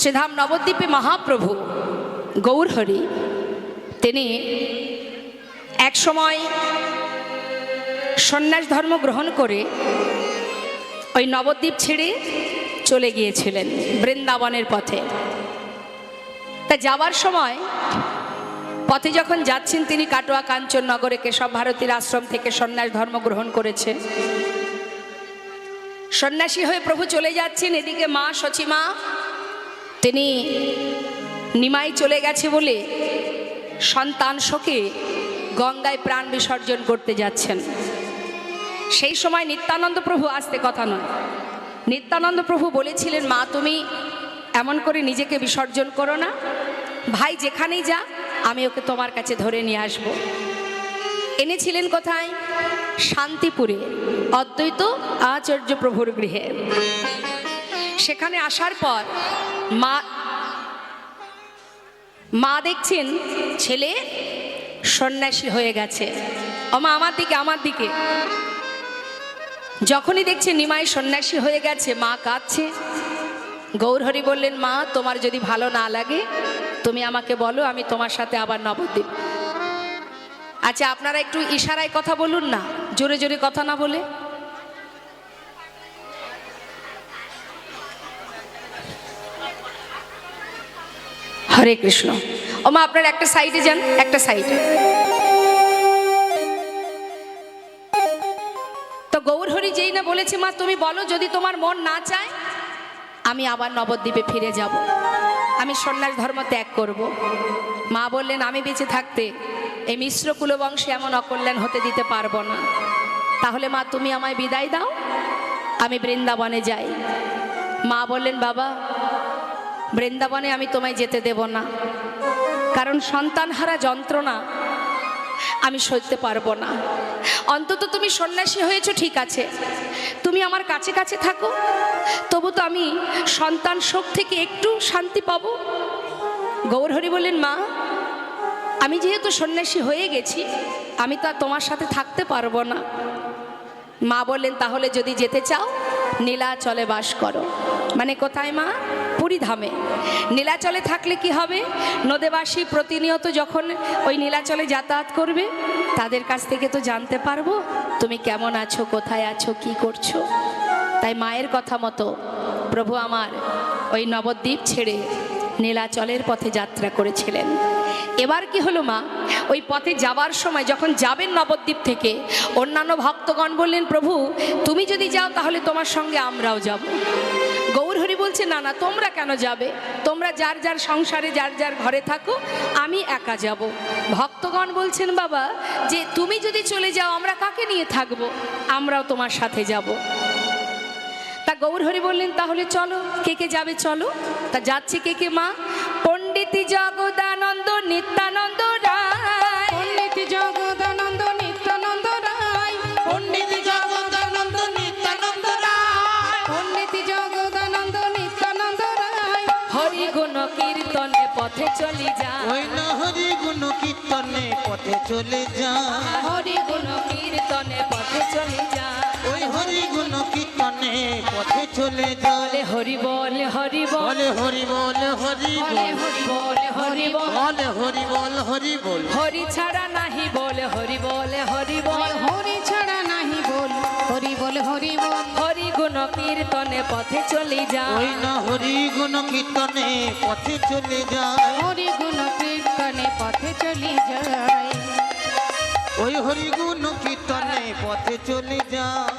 শ্রীধাম নবদ্বীপে মহাপ্রভু গৌরহরি তিনি এক সময় সন্ন্যাস ধর্ম গ্রহণ করে ওই নবদ্বীপ ছেড়ে চলে গিয়েছিলেন বৃন্দাবনের পথে। তা যাওয়ার সময় পথে যখন যাচ্ছেন তিনি কাটোয়া কাঞ্চন নগরে কেশব ভারতীর আশ্রম থেকে সন্ন্যাস ধর্ম গ্রহণ করেছে। সন্ন্যাসী হয়ে প্রভু চলে যাচ্ছেন, এদিকে মা সচিমা তিনি নিমাই চলে গেছে বলে সন্তান শোকে গঙ্গায় প্রাণ বিসর্জন করতে যাচ্ছেন। সেই সময় নিত্যানন্দ প্রভু, আসতে কথা নয়, নিত্যানন্দ প্রভু বলেছিলেন, মা তুমি এমন করে নিজেকে বিসর্জন করো না, ভাই যেখানেই যা আমি ওকে তোমার কাছে ধরে নিয়ে আসব। এনেছিলেন কোথায়? শান্তিপুরে অদ্বৈত আচার্য প্রভুর গৃহে। সেখানে আসার পর মা দেখছেন ছেলে সন্ন্যাসী হয়ে গেছে। মা আমার দিকে যখনই দেখছে নিমাই সন্ন্যাসী হয়ে গেছে, মা কাঁদছে। গৌরহরি বললেন, মা তোমার যদি ভালো না লাগে তুমি আমাকে বলো, আমি তোমার সাথে আবার নবদ্বীপ। আচ্ছা আপনারা একটু ইশারায় কথা বলুন না, জোরে জোরে কথা না বলে। হরে কৃষ্ণ। ও মা আপনারা একটা সাইডে যান, একটা সাইডে। তো গৌরহরি যেই না বলেছে, মা তুমি বলো যদি তোমার মন না চায় আমি আবার নবদ্বীপে ফিরে যাব, আমি সন্ন্যাস ধর্ম ত্যাগ করব। মা বললেন, আমি বেঁচে থাকতে এই মিশ্র কুলবংশে এমন অকল্যাণ হতে দিতে পারবো না। তাহলে মা তুমি আমায় বিদায় দাও, আমি বৃন্দাবনে যাই। মা বললেন, বাবা বৃন্দাবনে আমি তোমায় যেতে দেব না, কারণ সন্তানহারা যন্ত্রণা আমি সইতে পারবো না। অন্তত তুমি সন্ন্যাসী হয়েছো ঠিক আছে, তুমি আমার কাছে কাছে থাকো, তবু তো আমি সন্তান শোক থেকে একটু শান্তি পাবো। গৌরহরি বললেন, মা আমি যেহেতু সন্ন্যাসী হয়ে গেছি আমি তো আর তোমার সাথে থাকতে পারবো না। মা বললেন, তাহলে যদি যেতে চাও নীলাচলে বাস করো। মানে কোথায় মা? পুরীধামে। নীলাচলে থাকলে কি হবে? নদেবাসী প্রতিনিয়ত যখন ওই নীলাচলে যাতায়াত করবে তাদের কাছ থেকে তো জানতে পারবো তুমি কেমন আছো, কোথায় আছো, কি করছো। তাই মায়ের কথা মতো প্রভু আমার ওই নবদ্বীপ ছেড়ে নীলাচলের পথে যাত্রা করেছিলেন। এবার কি হলো মা, ওই পথে যাবার সময় যখন যাবেন নবদ্বীপ থেকে, অন্যান্য ভক্তগণ বললেন, প্রভু তুমি যদি যাও তাহলে তোমার সঙ্গে আমরাও যাব। গৌরহরি বলছে, না না তোমরা কেন যাবে, তোমরা যার যার সংসারে যার যার ঘরে থাকো, আমি একা যাব। ভক্তগণ বলছেন, বাবা যে তুমি যদি চলে যাও আমরা কাকে নিয়ে থাকবো, আমরাও তোমার সাথে যাব। তা গৌরহরি বললেন, তাহলে চলো, কে কে যাবে চলো। তা যাচ্ছে কে কে মা? পণ্ডিত জগদানন্দ নিত্যানন্দ রায়, পণ্ডিত জগদানন্দ নিত্যানন্দ রায়, পণ্ডিত জগদানন্দ নিত্যানন্দ রায়, পণ্ডিত জগদানন্দ নিত্যানন্দ রায়। হরি গুণ কীর্তনে পথে চলি যায়, ওই না হরি গুণ কীর্তনে পথে চলে যায়, হরি গুণ কীর্তনে পথে চলি যায়, ওই হরি গুণ কীর্তনে পথে চলে যায়। হরি বল হরি বল, বলে হরি বল হরি বলে বল, হরি বল হরি বল, বলে হরি বল হরি বল, হরি ছাড়া নাহি বল, হরি বল হরি বল, হরি ছাড়া নাহি বল, হরি বল হরি বল। হরি গুণ কীর্তনে পথে চলি যায়, ওই না হরি গুণ কীর্তনে পথে চলে যায়, হরি গুণ কীর্তনে পথে চলি যায়, ওই হরি গুণ কীর্তনে পথে চলে যায়।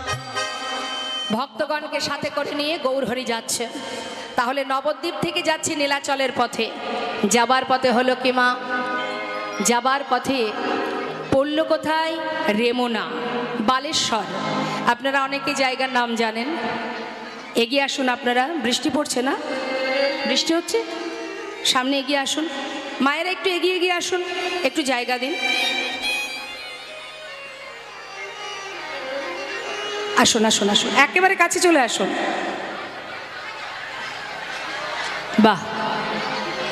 ভক্তগণকে সাথে করে নিয়ে গৌরহরি যাচ্ছে। তাহলে নবদ্বীপ থেকে যাচ্ছে নীলাচলের পথে। যাবার পথে হলো কি মা? যাবার পথে পড়ল কোথায়? রেমুনা, বালেশ্বর। আপনারা অনেকে জায়গার নাম জানেন। এগিয়ে আসুন আপনারা, বৃষ্টি পড়ছে না? বৃষ্টি হচ্ছে? সামনে এগিয়ে আসুন, মায়েরা একটু এগিয়ে এগিয়ে আসুন, একটু জায়গা দিন। আসুন আসুন আসুন, একেবারে কাছে চলে আসুন। বাহ,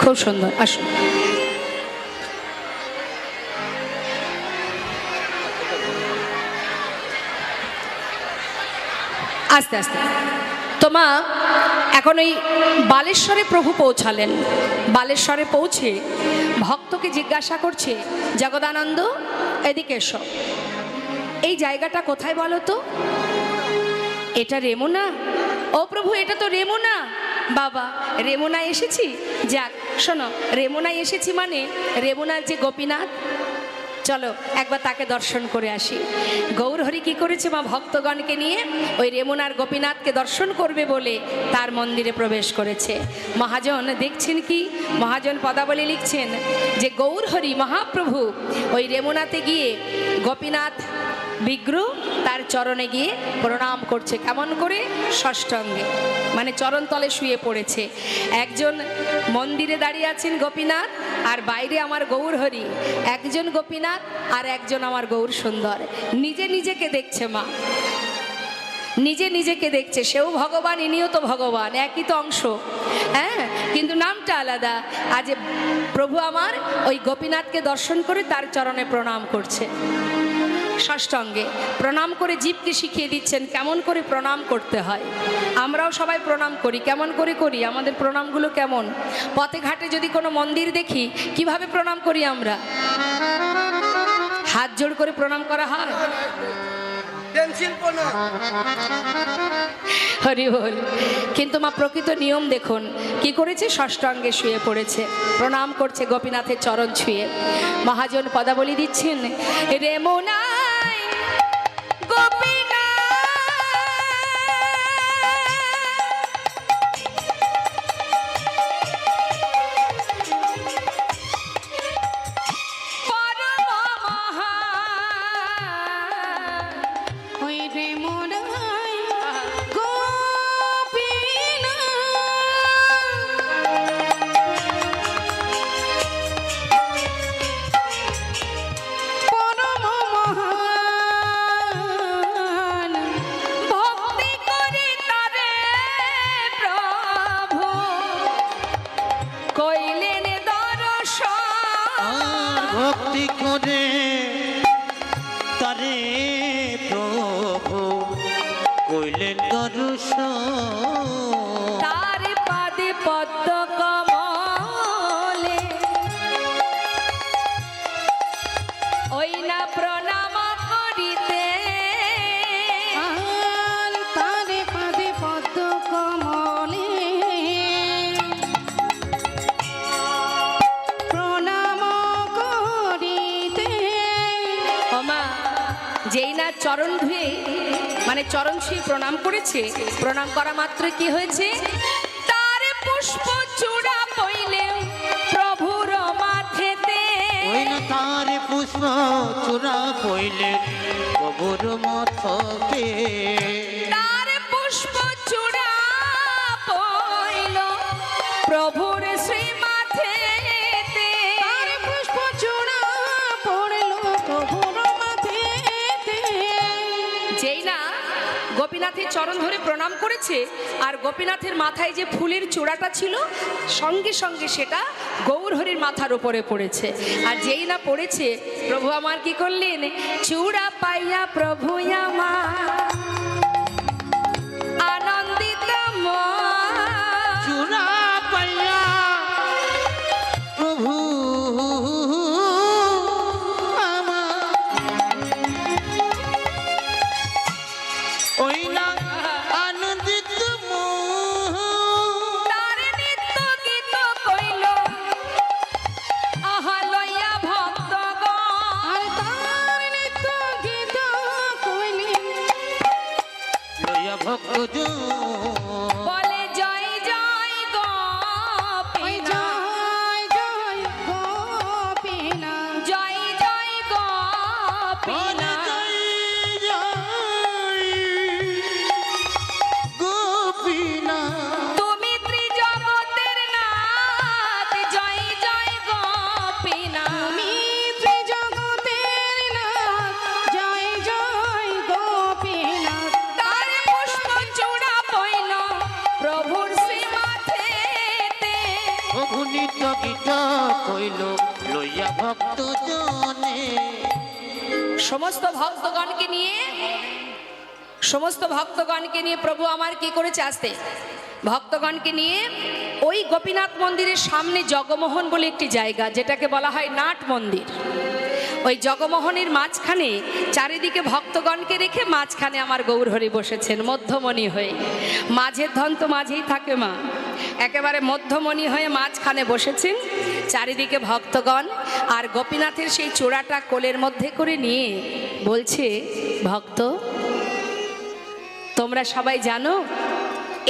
খুব সুন্দর, আসুন। আস্তে আস্তে। তো মা এখন ওই বালেশ্বরে প্রভু পৌঁছালেন। বালেশ্বরে পৌঁছে ভক্তকে জিজ্ঞাসা করছে, জগদানন্দ এদিকে এসো, এই জায়গাটা কোথায় বলো তো? এটা রেমুনা? ও প্রভু, এটা তো রেমুনা। বাবা, রেমুনায় এসেছি? যাক শোনো, রেমুনায় এসেছি মানে রেমুনার যে গোপীনাথ, চলো একবার তাকে দর্শন করে আসি। গৌরহরি কি করেছে, মা ভক্তগণকে নিয়ে ওই রেমুনার গোপীনাথকে দর্শন করবে বলে তার মন্দিরে প্রবেশ করেছে। মহাজন দেখছেন কি, মহাজন পদাবলী লিখছেন যে গৌরহরি মহাপ্রভু ওই রেমুনাতে গিয়ে গোপীনাথ বিগ্রহ তার চরণে গিয়ে প্রণাম করছে। কেমন করে? ষষ্ঠঙ্গে, মানে চরণ তলে শুয়ে পড়েছে। একজন মন্দিরে দাঁড়িয়ে আছেন গোপীনাথ, আর বাইরে আমার গৌরহরি। একজন গোপীনাথ আর একজন আমার গৌর সুন্দর। নিজে নিজেকে দেখছে মা, নিজে নিজেকে দেখছে। সেও ভগবান, ইনিও তো ভগবান, একই তো অংশ, হ্যাঁ, কিন্তু নামটা আলাদা। আজ প্রভু আমার ওই গোপীনাথকে দর্শন করে তার চরণে প্রণাম করছে। ষষ্ঠঙ্গে প্রণাম করে জীবকে শিখিয়ে দিচ্ছেন কেমন করে প্রণাম করতে হয়। আমরাও সবাই প্রণাম করি, কেমন করে করি? আমাদের প্রণামগুলো কেমন? পথে ঘাটে যদি কোনো মন্দির দেখি, কিভাবে প্রণাম করি আমরা? হাত জোড় করে প্রণাম করা হয়। হরি বল। কিন্তু মা প্রকৃত নিয়ম দেখুন কি করেছে, ষষ্ঠাঙ্গে শুয়ে পড়েছে, প্রণাম করছে গোপীনাথের চরণ ছুঁয়ে। মহাজন পদাবলী দিচ্ছেন, রেমুনায় গোপীনাথ পরম মহান, ওই রেমুনায় গোপীনাথ পরম মহান, ভক্তি করে তারে প্রভু কইলেন দর্শন। ভক্তি করে তারে প্রভু কইলেন দর্শন। তার পাদে পদ্ম কমলে ওই না প্রণাম করিতে, আল তারে পাদে পদ্ম কমলে প্রণাম করিতে। ওমা যেই না চরণ ধুয়ে, মানে চরণ ছুঁয়ে প্রণাম করেছে, প্রণাম করা মাত্র কি হয়েছে, তার পুষ্প চূড়া পইলে প্রভুর মাথেতে। ওই না তার পুষ্প চূড়া পইলে প্রভুর মথকে। তার পুষ্প চূড়া পইল প্রভুর শ্রী মাথেতে। তার পুষ্প চূড়া পড়ল প্রভুর মাথেতে। যেই না গোপীনাথের চরণ ধরে প্রণাম করেছে, আর গোপীনাথের মাথায় যে ফুলের চূড়াটা ছিল সঙ্গে সঙ্গে সেটা গৌরহরির মাথার উপরে পড়েছে। আর যেই না পড়েছে, প্রভু আমার কি করলেন, চূড়া পাইয়া প্রভু আমার আনন্দিত মন। চূড়া পাইয়া প্রভু আমার ওই না আনন্দিত মন। তার নিত্য গীত কইল আহা লইয়া ভক্তগণ। আর তার নিত্য গীত কইলি লইয়া ভক্ত বলে জয় জয় ওই গোপীনাথ, জয় জয় গোপীনাথ। জয় জয় গোপীনাথ। গোপীনাথ। তুমি ত্রিজগতের নাথ, জয় জয় গোপীনাথ। তুমি ত্রিজগতের নাথ, জয় জয় গোপীনাথ। তার পুষ্প চূড়া পইল প্রভুর শ্রী মাথেতে। প্রভু নিত্য গীত কইল লইয়া ভক্ত জনে। সমস্ত ভক্তগণকে নিয়ে সমস্ত ভক্তগণকে নিয়ে প্রভু আমার কি করেছে, আসতে ভক্তগণকে নিয়ে ওই গোপীনাথ মন্দিরের সামনে জগমোহন বলে একটি জায়গা, যেটাকে বলা হয় নাট মন্দির, ওই জগমোহনের মাঝখানে চারিদিকে ভক্তগণকে রেখে মাঝখানে আমার গৌরহরি বসেছেন মধ্যমণি হয়ে। মাঝের ধন তো মাঝেই থাকে মা, একেবারে মধ্যমণি হয়ে মাঝখানে বসেছেন, চারিদিকে ভক্তগণ, আর গোপীনাথের সেই চূড়াটা কোলের মধ্যে করে নিয়ে বলছে, ভক্ত তোমরা সবাই জানো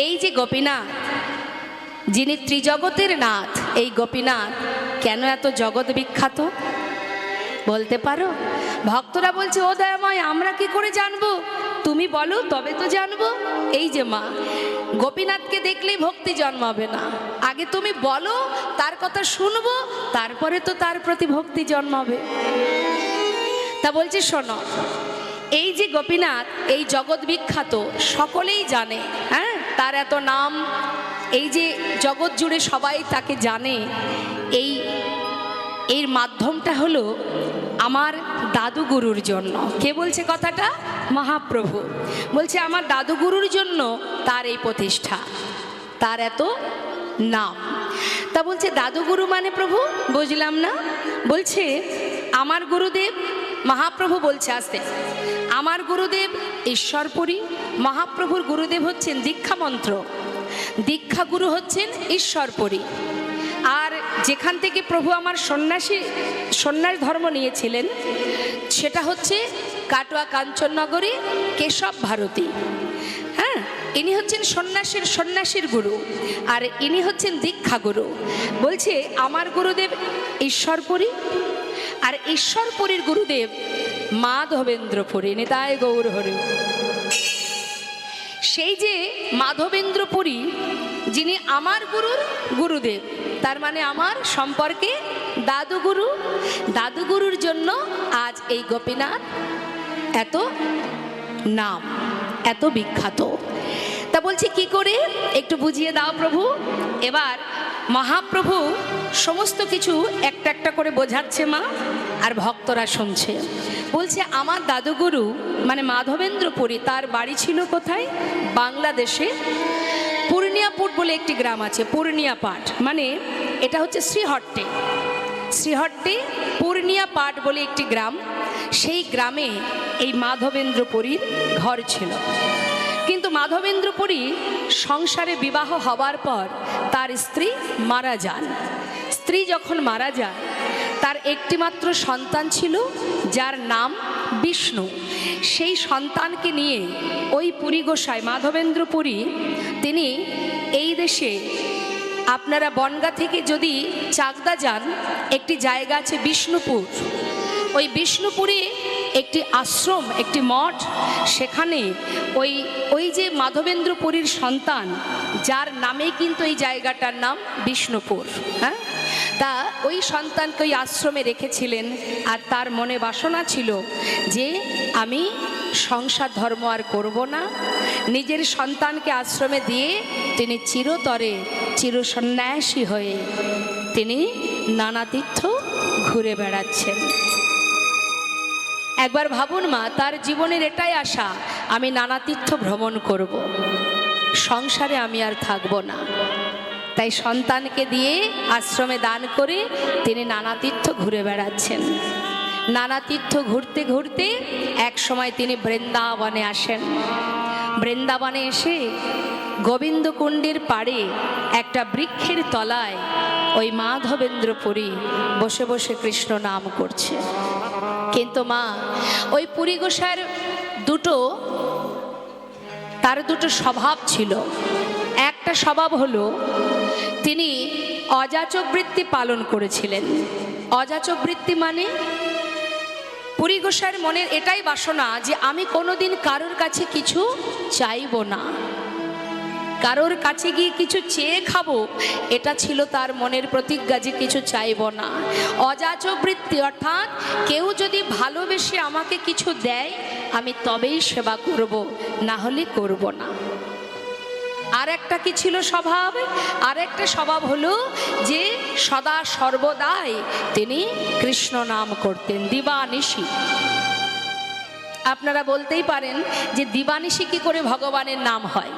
এই যে গোপীনাথ, যিনি ত্রিজগতের নাথ, এই গোপীনাথ কেন এত জগৎ বিখ্যাত বলতে পারো? ভক্তরা বলছে, ও দয়াময় আমরা কি করে জানবো, তুমি বলো তবে তো জানবো। এই যে মা, গোপীনাথকে দেখলেই ভক্তি জন্মাবে না, আগে তুমি বলো, তার কথা শুনবো, তারপরে তো তার প্রতি ভক্তি জন্মাবে। তা বলছে শোনো, এই যে গোপীনাথ এই জগৎ বিখ্যাত, সকলেই জানে, হ্যাঁ তার এত নাম, এই যে জগৎ জুড়ে সবাই তাকে জানে, এর মাধ্যমটা হলো আমার দাদু গুরুর জন্য। কে বলছে কথাটা? মহাপ্রভু বলছে আমার দাদু গুরুর জন্য তার এই প্রতিষ্ঠা, তার এত নাম। তা বলছে দাদু গুরু মানে প্রভু বুঝলাম না। বলছে আমার গুরুদেব, মহাপ্রভু বলছে আসতে, আমার গুরুদেব ঈশ্বরপুরী, মহাপ্রভুর গুরুদেব হচ্ছেন দীক্ষা মন্ত্র, দীক্ষা গুরু হচ্ছেন ঈশ্বরপুরী। আর যেখান থেকে প্রভু আমার সন্ন্যাস ধর্ম নিয়েছিলেন সেটা হচ্ছে কাটোয়া কাঞ্চননগরী কেশব ভারতী। হ্যাঁ, ইনি হচ্ছেন সন্ন্যাসীর গুরু, আর ইনি হচ্ছেন দীক্ষা গুরু। বলছে আমার গুরুদেব ঈশ্বরপুরী, আর ঈশ্বরপুরীর গুরুদেব মাধবেন্দ্রপুরী। নিতাই গৌর হরি। সেই যে মাধবেন্দ্রপুরী যিনি আমার গুরুর গুরুদেব, তার মানে আমার সম্পর্কে দাদুগুরু, দাদুগুরুর জন্য আজ এই গোপীনাথ এত নাম, এত বিখ্যাত। তা বলছি কি করে, একটু বুঝিয়ে দাও প্রভু। এবার মহাপ্রভু সমস্ত কিছু একটা একটা করে বোঝাচ্ছে মা, আর ভক্তরা শুনছে। বলছে আমার দাদুগুরু মানে মাধবেন্দ্রপুরী, তার বাড়ি ছিল কোথায়? বাংলাদেশে পূর্ণিয়াপুর বলে একটি গ্রাম আছে। পূর্ণিয়াপাট মানে এটা হচ্ছে শ্রীহট্টে, শ্রীহট্টে পূর্ণিয়াপাট বলে একটি গ্রাম, সেই গ্রামে এই মাধবেন্দ্রপুরীর ঘর ছিল। কিন্তু মাধবেন্দ্রপুরী সংসারে বিবাহ হবার পর তার স্ত্রী মারা যান। স্ত্রী যখন মারা যায়, তার একটিমাত্র সন্তান ছিল যার নাম বিষ্ণু। সেই সন্তানকে নিয়ে ওই পুরী গোসাই মাধবেন্দ্রপুরী তিনি এই দেশে, আপনারা বনগা থেকে যদি চাকদা যান, একটি জায়গা আছে বিষ্ণুপুর, ওই বিষ্ণুপুরে একটি আশ্রম, একটি মঠ, সেখানে ওই যে মাধবেন্দ্রপুরীর সন্তান, যার নামে কিন্তু এই জায়গাটার নাম বিষ্ণুপুর, হ্যাঁ, তা ওই সন্তানকে ওই আশ্রমে রেখেছিলেন। আর তার মনে বাসনা ছিল যে আমি সংসার ধর্ম আর করব না। নিজের সন্তানকে আশ্রমে দিয়ে তিনি চিরতরে চিরসন্ন্যাসী হয়ে তিনি নানা তীর্থ ঘুরে বেড়াচ্ছেন। একবার ভাবুন মা, তার জীবনের এটাই আশা, আমি নানা তীর্থ ভ্রমণ করব, সংসারে আমি আর থাকব না। তাই সন্তানকে দিয়ে আশ্রমে দান করে তিনি নানা তীর্থ ঘুরে বেড়াচ্ছেন। নানা তীর্থ ঘুরতে ঘুরতে এক সময় তিনি বৃন্দাবনে আসেন। বৃন্দাবনে এসে গোবিন্দকুণ্ডের পাড়ে একটা বৃক্ষের তলায় ওই মাধবেন্দ্রপুরী বসে বসে কৃষ্ণ নাম করছে। কিন্তু মা, ওই পুরী গোসাইয়ের তার দুটো স্বভাব ছিল। একটা স্বভাব হলো তিনি অযাচক বৃত্তি পালন করেছিলেন। অযাচক বৃত্তি মানে পুরী গোসাইয়ের মনের এটাই বাসনা যে আমি কোনোদিন কারোর কাছে কিছু চাইব না, কারোর কাছে গিয়ে কিছু চেয়ে খাবো, এটা ছিল তার মনের প্রতিজ্ঞা যে কিছু চাইব না। অযাচক বৃত্তি অর্থাৎ কেউ যদি ভালোবেসে আমাকে কিছু দেয় আমি তবেই সেবা করব, না হলে করব না। আর একটা কি ছিল স্বভাব? আর একটা স্বভাব হলো যে সদা সর্বদাই তিনি কৃষ্ণ নাম করতেন দিবানিশি। আপনারা বলতেই পারেন যে দিবানিশি কি করে ভগবানের নাম হয়?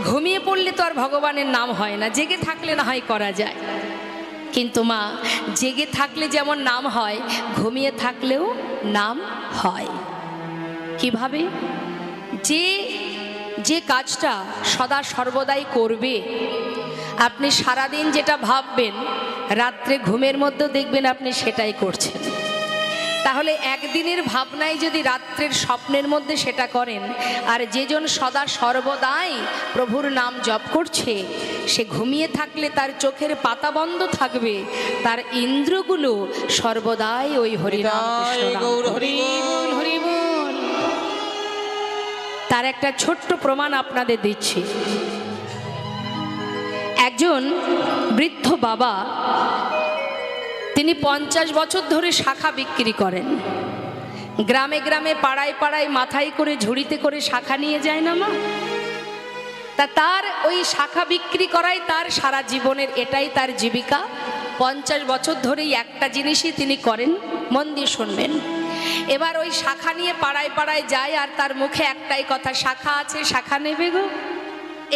ঘুমিয়ে পড়লে তো আর ভগবানের নাম হয় না, জেগে থাকলে না হয় করা যায়। কিন্তু মা, জেগে থাকলে যেমন নাম হয়, ঘুমিয়ে থাকলেও নাম হয়। কিভাবে? যে যে কাজটা সদা সর্বদাই করবে, আপনি সারাদিন যেটা ভাববেন, রাত্রে ঘুমের মধ্যেও দেখবেন আপনি সেটাই করছেন। তাহলে একদিনের ভাবনায় যদি রাত্রের স্বপ্নের মধ্যে সেটা করেন, আর যেজন সদা সর্বদাই প্রভুর নাম জপ করছে, সে ঘুমিয়ে থাকলে তার চোখের পাতা বন্ধ থাকবে, তার ইন্দ্রগুলো সর্বদাই ওই হরিনাম কৃষ্ণ নাম গৌর করবে। হরি বল। হরি বল। তার একটা ছোট্ট প্রমাণ আপনাদের দিচ্ছি। একজন বৃদ্ধ বাবা, তিনি 50 বছর ধরে শাখা বিক্রি করেন। গ্রামে গ্রামে পাড়ায় পাড়ায় মাথায় করে ঝুড়িতে করে শাখা নিয়ে যায় না মা? তার ওই শাখা বিক্রি করাই তার সারা জীবনের, এটাই তার জীবিকা। 50 বছর ধরেই একটা জিনিসই তিনি করেন, মন দিয়ে শুনবেন। এবার ওই শাখা নিয়ে পাড়ায় পাড়ায় যায়, আর তার মুখে একটাই কথা, শাখা আছে, শাখা নেবে গো,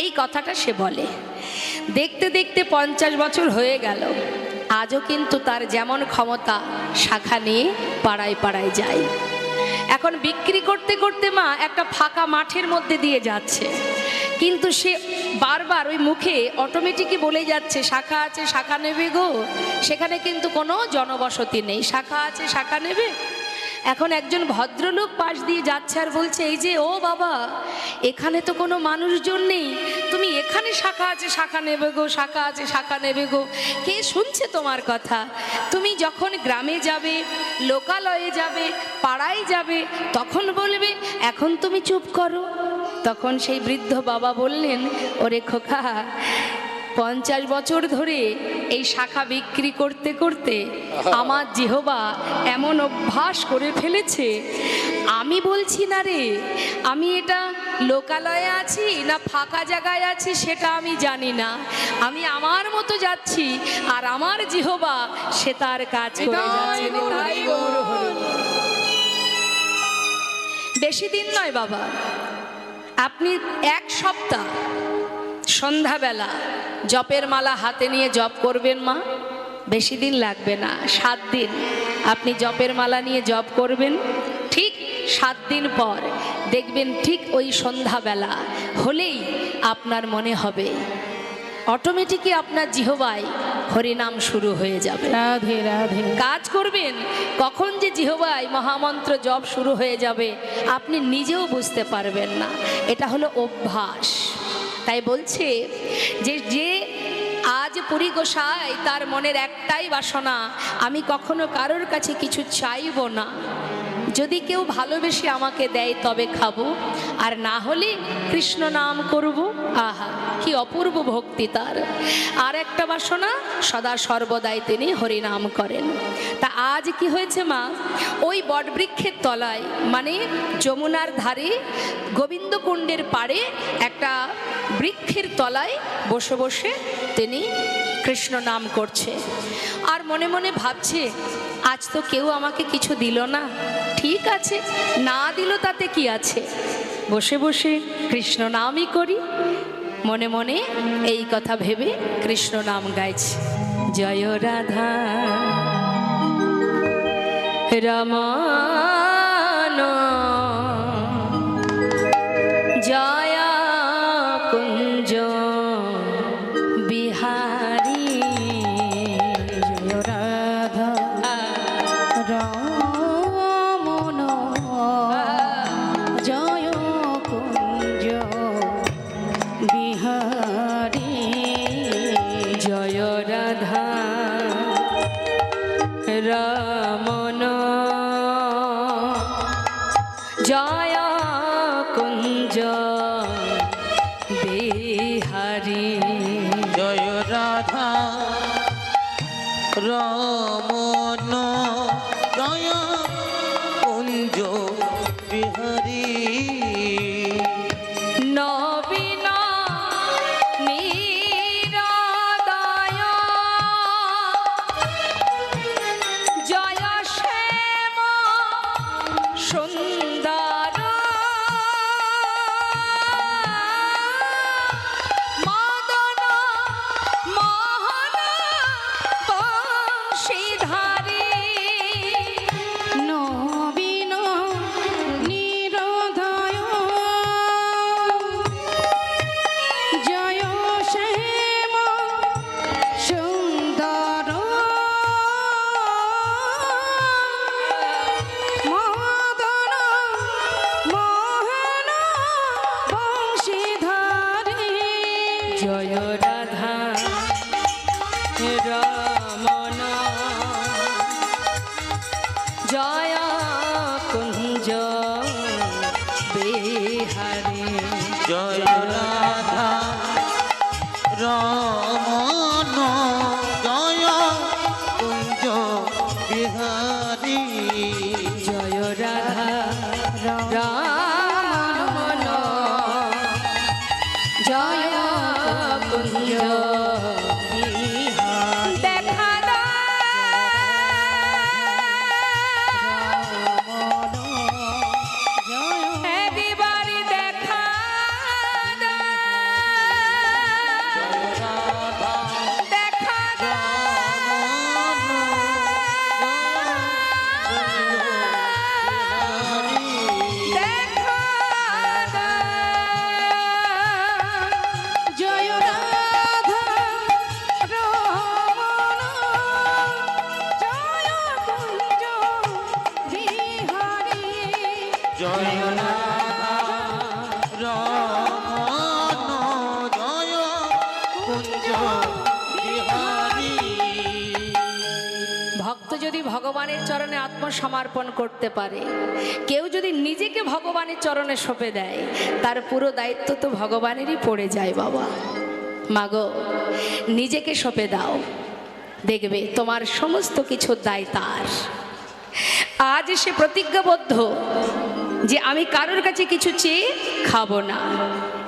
এই কথাটা সে বলে। দেখতে দেখতে 50 বছর হয়ে গেল, আজও কিন্তু তার যেমন ক্ষমতা, শাখা নিয়ে পাড়ায় পাড়ায় যায়। এখন বিক্রি করতে করতে মা একটা ফাঁকা মাঠের মধ্যে দিয়ে যাচ্ছে, কিন্তু সে বারবার ওই মুখে অটোমেটিকই বলে যাচ্ছে, শাখা আছে, শাখা নেবে গো। সেখানে কিন্তু কোনো জনবসতি নেই, শাখা আছে, শাখা নেবে। এখন একজন ভদ্রলোক পাশ দিয়ে যাচ্ছে আর বলছে, এই যে ও বাবা, এখানে তো কোনো মানুষজন নেই, তুমি এখানে শাখা আছে, শাখা নেবে গো, শাখা আছে, শাখা নেবে গো, কে শুনছে তোমার কথা? তুমি যখন গ্রামে যাবে, লোকালয়ে যাবে, পাড়ায় যাবে, তখন বলবে, এখন তুমি চুপ করো। তখন সেই বৃদ্ধ বাবা বললেন, ওরে খোকা, 50 বছর ধরে এই শাখা বিক্রি করতে করতে আমার জিহবা এমন অভ্যাস করে ফেলেছে, আমি বলছি না রে, আমি এটা লোকালয়ে আছি না ফাঁকা জায়গায় আছি সেটা আমি জানি না, আমি আমার মতো যাচ্ছি, আর আমার জিহবা সে তার কাজ করে যাচ্ছে। নিতাই গৌর হরি। বেশি দিন নয় বাবা, আপনি 1 সপ্তাহ সন্ধ্যাবেলা জপের মালা হাতে নিয়ে জপ করবেন মা, বেশি দিন লাগবে না, 7 দিন আপনি জপের মালা নিয়ে জপ করবেন। ঠিক 7 দিন পর দেখবেন, ঠিক ওই সন্ধ্যাবেলা হলেই আপনার মনে হবে অটোমেটিকই আপনার জিহবায় হরিনাম শুরু হয়ে যাবে। রাধে রাধে। কাজ করবেন, কখন যে জিহবায় মহামন্ত্র জপ শুরু হয়ে যাবে আপনি নিজেও বুঝতে পারবেন না। এটা হলো অভ্যাস। তাই বলছে যে যে আজ পুরী গোসাই, তার মনের একটাই বাসনা, আমি কখনো কারোর কাছে কিছু চাইব না, যদি কেউ ভালোবেসে আমাকে দেয় তবে খাবো, আর না হলে কৃষ্ণ নাম করব। আহা, কি অপূর্ব ভক্তি তার। আর একটা বাসনা, সদা সর্বদাই তিনি হরিনাম করেন। তা আজ কি হয়েছে মা, ওই বটবৃক্ষের তলায়, মানে যমুনার ধারে গোবিন্দকুণ্ডের পাড়ে একটা বৃক্ষের তলায় বসে বসে তিনি কৃষ্ণ নাম করছে, আর মনে মনে ভাবছে, আজ তো কেউ আমাকে কিছু দিল না, ঠিক আছে, না দিল তাতে কি আছে, বসে বসে কৃষ্ণ নামই করি। মনে মনে এই কথা ভেবে কৃষ্ণ নাম গাইছে। জয় রাধা রমণ জয় কুঞ্জ বিহারী। জয় রাধা রমণ জয় কুঞ্জ বিহারী। জয় রাধা রমণ জয় কুঞ্জ বিহারী। জয় রাধা রমণ জয় কুঞ্জ বিহারী। নবীন নিরদয় জয় শ্যাম সুন্দর বংশীধারী নবীন নিরোধয় জয় শ্যাম সুন্দর মদন মোহন বংশীধারী জয় রাধা রমন জয় কুঞ্জ বিহারী জয় রাধা রমন জয় কুঞ্জ বিহারী জয় রাধা রমন জয় কুঞ্জ দেখা দিবারি দেখা দেখা জয় রাধা রমন জয় কুঞ্জ বিহারী জয় রাধা রমন জয় কুঞ্জ বিহারী ভক্ত যদি ভগবানের চরণে আত্মসমর্পণ করতে পারে, কেউ যদি নিজেকে ভগবানের চরণে সঁপে দেয়, তার পুরো দায়িত্ব তো ভগবানেরই পড়ে যায়। বাবা মাগো, নিজেকে সঁপে দাও, দেখবে তোমার সমস্ত কিছুর দায় তার। আজ সে প্রতিজ্ঞাবদ্ধ যে আমি কারোর কাছে কিছু চেয়ে খাবো না।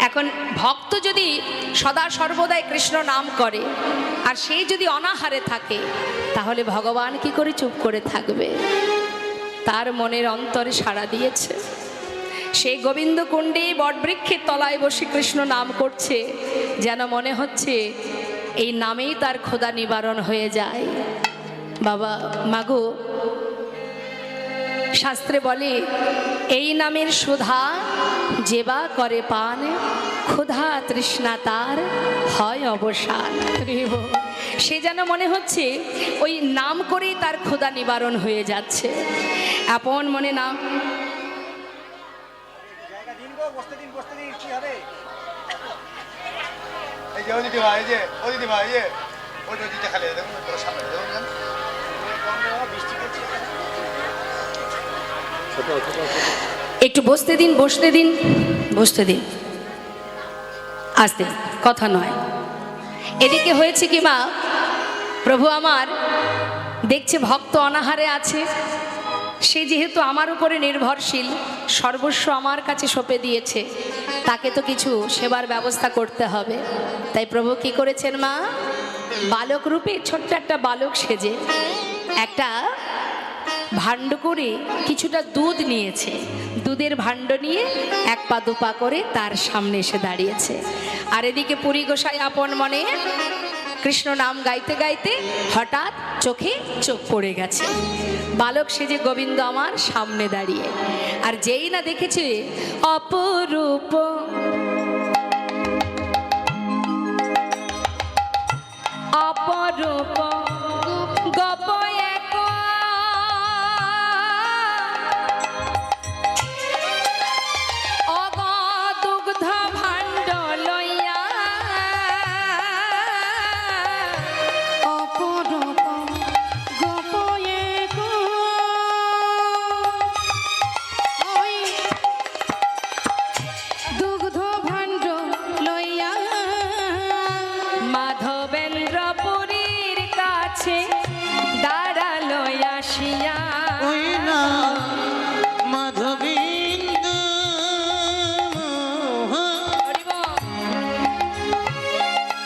এখন ভক্ত যদি সদা সর্বদাই কৃষ্ণ নাম করে আর সেই যদি অনাহারে থাকে, তাহলে ভগবান কি করে চুপ করে থাকবে? তার মনের অন্তরে সাড়া দিয়েছে। সেই গোবিন্দ কুণ্ডে বটবৃক্ষের তলায় বসে কৃষ্ণ নাম করছে, যেন মনে হচ্ছে এই নামেই তার ক্ষুধা নিবারণ হয়ে যায়। বাবা মাগো, শাস্ত্রে বলে এই নামের সুধা যেবা করে পান, ক্ষুধা তৃষ্ণা তার হয় অবসান। সে যেন মনে হচ্ছে ওই নাম করেই তার ক্ষুধা নিবারণ হয়ে যাচ্ছে। আপন মনে নাম জায়গা দিন গো, বসতে দিন কি হবে? এই যে ও দিদি ভাই, এই যে ও দিদি ভাই, এই যে ওই যে দিতে খালি দেখুন, তোর সামনে দেখুন না, বৃষ্টি পড়ছে। একটু বসতে দিন, বসতে দিন, বসতে দিন, আসতে কথা নয়। এদিকে হয়েছে কি মা, প্রভু আমার দেখছে ভক্ত অনাহারে আছে, সে যেহেতু আমার উপরে নির্ভরশীল, সর্বস্ব আমার কাছে সঁপে দিয়েছে, তাকে তো কিছু সেবার ব্যবস্থা করতে হবে। তাই প্রভু কি করেছেন মা, বালক রূপে ছোট্ট একটা বালক সেজে একটা ভাণ্ড করে কিছুটা দুধ নিয়েছে, দুধের ভাণ্ড নিয়ে এক পা দুপা করে তার সামনে এসে দাঁড়িয়েছে। আর এদিকে পুরী গোসাই আপন মনে কৃষ্ণ নাম গাইতে গাইতে হঠাৎ চোখে চোখ পড়ে গেছে। বালক সেজে গোবিন্দ আমার সামনে দাঁড়িয়ে, আর যেই না দেখেছে অপরূপ অপরূপ গপয় অগদুগ্ধ ভাণ্ড লইয়া অপরূপ গোপয়ে গো ওই দুগ্ধ ভাণ্ড লইয়া মাধবেন্দ্র পুরীর কাছে দাঁড়ালো আসিয়া। ওই না মাধবিন্দ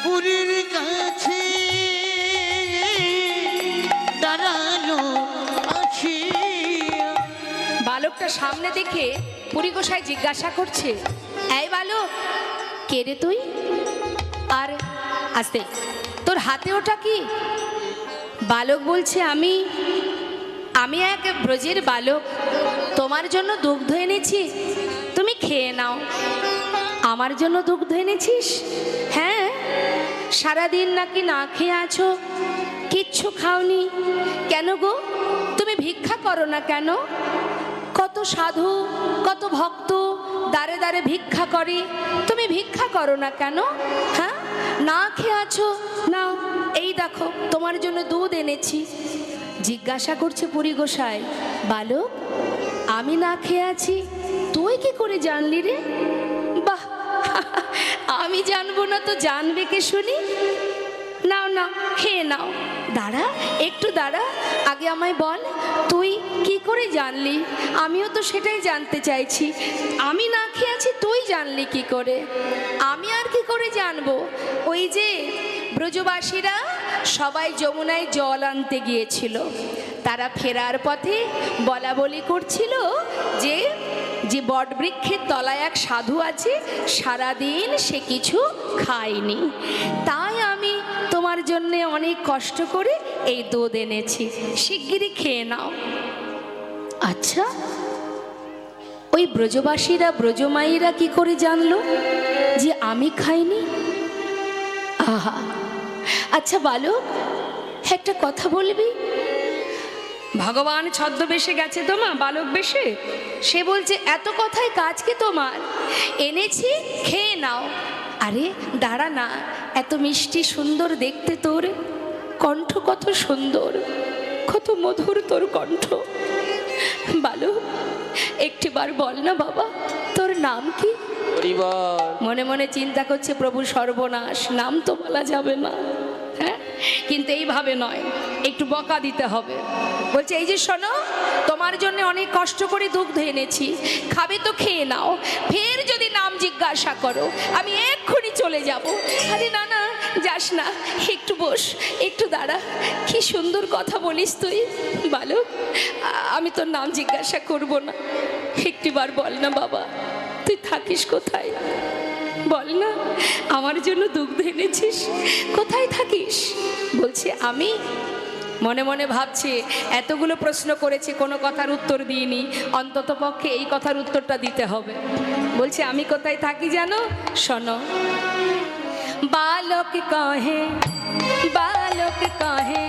পুরীর কাছে দাঁড়ালো আসিয়া। বালকটা সামনে দেখে পুরী গোসাই জিজ্ঞাসা করছে, এই বালক, কে রে তুই? আর আস্তে, তোর হাতে ওটা কি? বালক বলছে, আমি আমি এক ব্রজের বালক, তোমার জন্য দুগ্ধ এনেছি, তুমি খেয়ে নাও। আমার জন্য দুগ্ধ এনেছিস? হ্যাঁ, সারাদিন নাকি না খেয়ে আছো, কিচ্ছু খাওনি। কেন গো, তুমি ভিক্ষা করো না কেন? কত সাধু, কত ভক্ত দাঁড়ে দাঁড়ে ভিক্ষা করে, তুমি ভিক্ষা করো না কেন? হ্যাঁ, না খেয়ে আছো, নাও, এই দেখো তোমার জন্য দুধ এনেছি। জিজ্ঞাসা করছে পুরী গোসাই, বালক, আমি না খেয়ে আছি তুই কি করে জানলি রে? বাহ, আমি জানবো না তো জানবে কে শুনি? নাও নাও, খেয়ে নাও। দাঁড়া, একটু দাঁড়া, আগে আমায় বল, তুই কি করে জানলি? আমিও তো সেটাই জানতে চাইছি। আমি না খেয়ে আছি তুই জানলি কি করে? আমি আর কি করে জানবো? ওই যে ব্রজবাসীরা সবাই যমুনায় জল আনতে গিয়েছিল, তারা ফেরার পথে বলা বলি করছিল যে যে বটবৃক্ষের তলায় এক সাধু আছে, সারাদিন সে কিছু খায়নি, তাই আমি তোমার জন্য অনেক কষ্ট করে এই দুধ এনেছি, শিগগিরই খেয়ে নাও। আচ্ছা, ওই ব্রজবাসীরা, ব্রজমাইরা কি করে জানলো যে আমি খাইনি? আহা, আচ্ছা বালক, একটা কথা বলবি? ভগবান ছদ্মবেশে গেছে তো মা, বালক বেশে, সে বলছে এত কথায় কাজ কি তোমার? এনেছি, খেয়ে নাও। আরে দাঁড়া না, এত মিষ্টি সুন্দর দেখতে তোর কণ্ঠ, কত সুন্দর, কত মধুর তোর কণ্ঠ। বালক, একটিবার বল না বাবা, তোর নাম কি? মনে মনে চিন্তা করছে, প্রভু সর্বনাশ, নাম তো বলা যাবে না। হ্যাঁ, কিন্তু এইভাবে নয়, একটু বকা দিতে হবে। বলছে, এই যে শোনো, তোমার জন্য অনেক কষ্ট করে দুগ্ধ এনেছি, খাবে তো খেয়ে নাও, ফের যদি নাম জিজ্ঞাসা করো আমি এক্ষুনি চলে যাব। আরে না না, যাস না, একটু বস, একটু দাঁড়া, কি সুন্দর কথা বলিস তুই। বালক, আমি তোর নাম জিজ্ঞাসা করব না, একটিবার বল না বাবা, তুই থাকিস কোথায়? বল না, আমার জন্য দুগ্ধ এনেছিস, কোথায় থাকিস? বলছে, আমি মনে মনে ভাবছে, এতগুলো প্রশ্ন করেছি, কোনো কথার উত্তর দিইনি, অন্তত পক্ষে এই কথার উত্তরটা দিতে হবে। বলছে, আমি কোথায় থাকি জানো? শোনো, বালক কহে, বালক কহে